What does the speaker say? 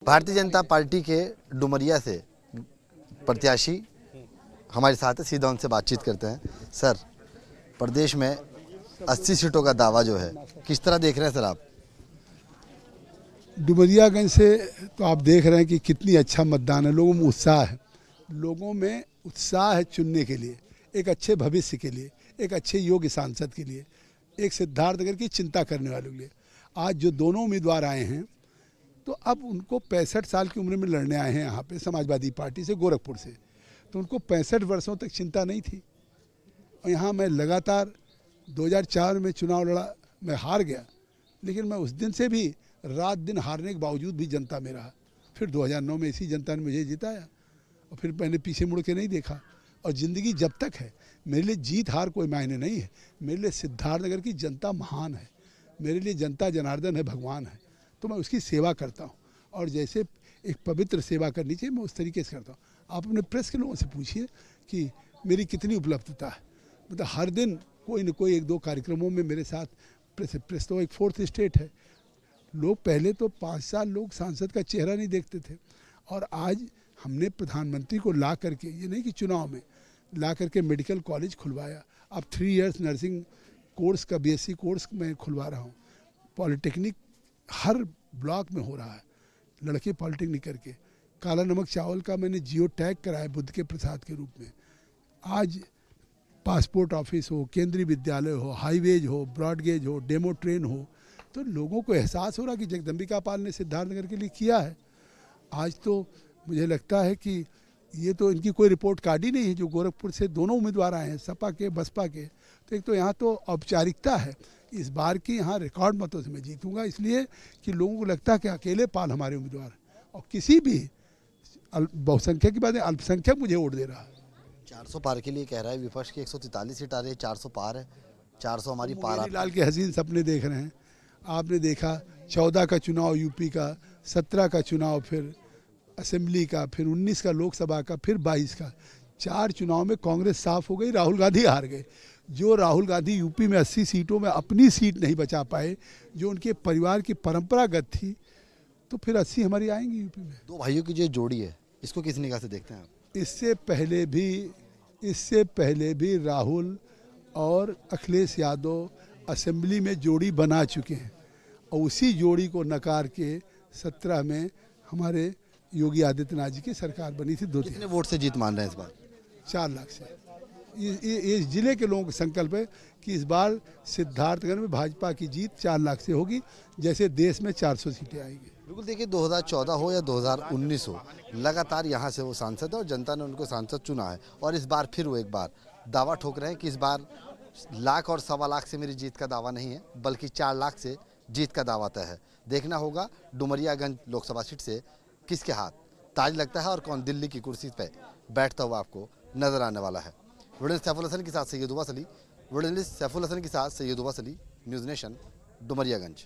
Bharatiya Janata party के डुमरिया से प्रत्याशी हमारे साथ है, सीधा उनसे बातचीत करते हैं। सर, प्रदेश में 80 सीटों का दावा जो है, किस तरह देख रहे हैं सर आप? डुमरियागंज से तो आप देख रहे हैं कि कितनी अच्छा मतदान है। लोगों में उत्साह है, लोगों में उत्साह है चुनने के लिए, एक अच्छे भविष्य के लिए, एक अच्छे योग्य सांसद के लिए, एक सिद्धार्थनगर की चिंता करने वालों के लिए। आज जो दोनों उम्मीदवार आए हैं तो अब उनको 65 साल की उम्र में लड़ने आए हैं यहाँ पे समाजवादी पार्टी से गोरखपुर से, तो उनको 65 वर्षों तक चिंता नहीं थी। और यहाँ मैं लगातार 2004 में चुनाव लड़ा, मैं हार गया, लेकिन मैं उस दिन से भी रात दिन हारने के बावजूद भी जनता में रहा। फिर 2009 में इसी जनता ने मुझे जिताया और फिर मैंने पीछे मुड़ के नहीं देखा। और ज़िंदगी जब तक है, मेरे लिए जीत हार कोई मायने नहीं है। मेरे लिए सिद्धार्थनगर की जनता महान है, मेरे लिए जनता जनार्दन है, भगवान है, तो मैं उसकी सेवा करता हूँ। और जैसे एक पवित्र सेवा करनी चाहिए, मैं उस तरीके से करता हूँ। आप अपने प्रेस के लोगों से पूछिए कि मेरी कितनी उपलब्धता है। मतलब हर दिन कोई न कोई 1-2 कार्यक्रमों में मेरे साथ प्रेस तो एक 4th स्टेट है। लोग पहले तो 5 साल लोग सांसद का चेहरा नहीं देखते थे, और आज हमने प्रधानमंत्री को ला करके, ये नहीं कि चुनाव में ला करके मेडिकल कॉलेज खुलवाया। अब 3 इयर्स नर्सिंग कोर्स का BSc कोर्स मैं खुलवा रहा हूँ। पॉलिटेक्निक हर ब्लॉक में हो रहा है, लड़के पॉलिटेक्निक करके। काला नमक चावल का मैंने जियो टैग कराया बुद्ध के प्रसाद के रूप में। आज पासपोर्ट ऑफिस हो, केंद्रीय विद्यालय हो, हाईवेज हो, ब्रॉडगेज हो, डेमो ट्रेन हो, तो लोगों को एहसास हो रहा कि जगदम्बिका पाल ने सिद्धार्थनगर के लिए किया है। आज तो मुझे लगता है कि ये तो इनकी कोई रिपोर्ट कार्ड ही नहीं है। जो गोरखपुर से दोनों उम्मीदवार आए हैं, सपा के बसपा के, तो एक तो यहाँ तो औपचारिकता है। इस बार की यहाँ रिकॉर्ड मतों से मैं जीतूंगा, इसलिए कि लोगों को लगता है कि अकेले पाल हमारे उम्मीदवार हैं, और किसी भी बहुसंख्यक की बात है, अल्पसंख्यक मुझे वोट दे रहा है। 400 पार के लिए कह रहा है विपक्ष की 143 सीट आ रही है, 400 पार है, 400 हमारी पार। लाल के हसीन सपने देख रहे हैं। आपने देखा 14 का चुनाव यूपी का, 17 का चुनाव फिर असेंबली का, फिर 19 का लोकसभा का, फिर 22 का। 4 चुनाव में कांग्रेस साफ हो गई, राहुल गांधी हार गए। जो राहुल गांधी यूपी में 80 सीटों में अपनी सीट नहीं बचा पाए, जो उनके परिवार की परंपरागत थी, तो फिर 80 हमारी आएंगी यूपी में। दो भाइयों की जो जोड़ी है, इसको किस निगाह से देखते हैं आप? इससे पहले भी राहुल और अखिलेश यादव असेंबली में जोड़ी बना चुके हैं, और उसी जोड़ी को नकार के 17 में हमारे योगी आदित्यनाथ जी की सरकार बनी थी। कितने वोट से जीत मान रहे हैं इस बार? 4 लाख से। इस जिले के लोगों का संकल्प है कि इस बार सिद्धार्थनगर में भाजपा की जीत 4 लाख से होगी, जैसे देश में 400 सीटें आएंगी। बिल्कुल, देखिए 2014 हो या 2019 हो, लगातार यहाँ से वो सांसद है और जनता ने उनको सांसद चुना है। और इस बार फिर वो एक बार दावा ठोक रहे हैं कि इस बार लाख और 1.25 लाख से मेरी जीत का दावा नहीं है, बल्कि 4 लाख से जीत का दावा तय है। देखना होगा डुमरियागंज लोकसभा सीट से किसके हाथ ताज लगता है और कौन दिल्ली की कुर्सी पर बैठता हुआ आपको नजर आने वाला है। जर्नलिस्ट सैफुल हसन के साथ सैयद उबा सली, न्यूज़ नेशन, डुमरियागंज।